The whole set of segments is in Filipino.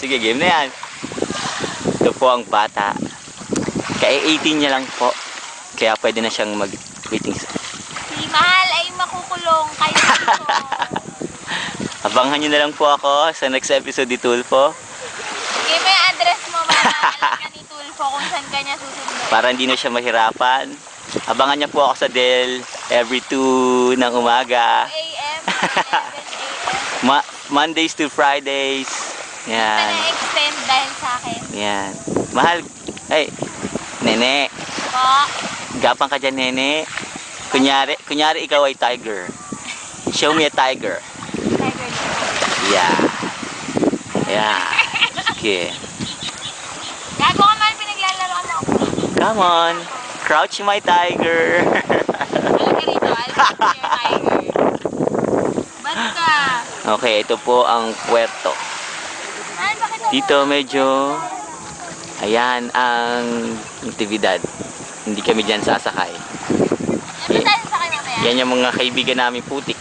Sige, game na yan. Ito po ang bata. Kaya 18 niya lang po. Kaya pwede na siyang mag-waiting. Si Mahal ay makukulong kayo dito. Abangan nyo na lang po ako sa next episode ni Tulfo. Sige, may address mo, Mama. Alam ka ni Tulfo kung saan ka niya susunod. Para hindi na siya mahirapan. Abangan niya po ako sa Del every 2 ng umaga. 2 a.m. 11 a.m. Mondays to Fridays. Yan. Na-extend dahil sa akin. Yan. Mahal. Ay, Nene. Po. Gapang ka dyan, Nene. Kunyari ikaw ay tiger. Show me a tiger. Tiger Lily. Yeah. Yeah. Okay. Gago ka man, pinaglalaro mo ako. Come on. Crouch my tiger. Alam ka rito, alam ka your tiger. Ba't ka? Okay, ito po ang puerto. Mahal, bakit ako? Dito medyo, ayan ang aktibidad. Hindi kami dyan sasakay. Yan ba tayo sa kayo mamaya? Yan yung mga kaibigan namin putik.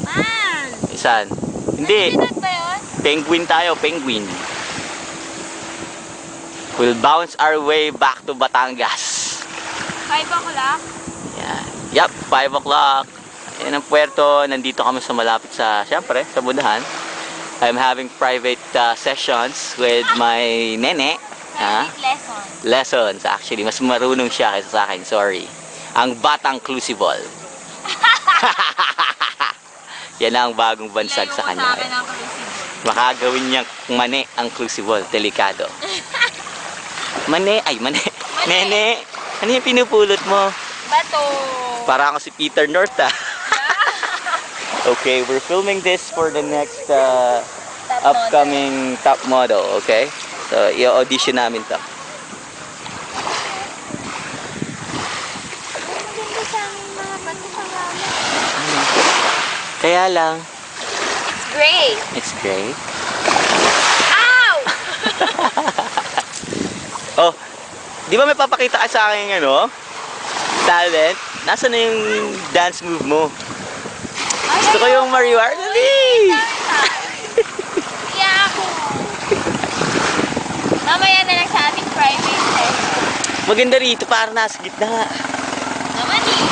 Mahal. Isan? Hindi. Pinag ba yun? Penguin tayo, penguin. We'll bounce our way back to Batangas. 5 o'clock? Yan. Yup, 5 o'clock. Yan ang puerto. Nandito kami sa malapit sa, syempre, sa Budahan. I'm having private sessions with my nene. Private lesson. Lessons, actually. Mas marunong siya kaysa sa akin. Sorry. Ang Batang Crucible. Yan ang bagong bansag sa kanya. Ilayo mo sa akin ang crucible. Makagawin niyang mani ang crucible. Delikado. Mani. Nene. Ano yung pinupulot mo? Bato. Para ako si Peter North, ah. Okay, we're filming this for the next upcoming top model, okay? So, i-audition namin to. Maganda sa amin mga bato sa mama. Kaya lang, It's great. it's great. Ow! Oh, di ba may papakita ka sa akin ano? Talent? Nasaan na yung dance move mo? Gusto ko yung Mario Art. Dali! Iya ako. Mamaya na lang sa ating private session. Maganda rito para nasa gitna. Naman eh.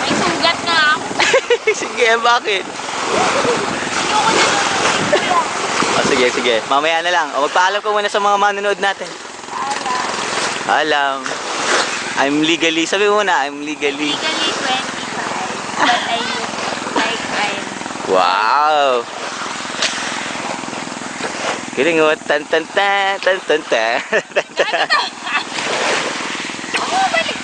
May sugat nga ako. Sige, bakit? Ayoko na nun. Oh, sige. Mamaya na lang. O, magpaalam ko muna sa mga manonood natin. Alam. I'm legally, sabi mo na, I'm legally. Legally 25. But I look like I'm... Wow! Galing mo. Tan. Oh, balik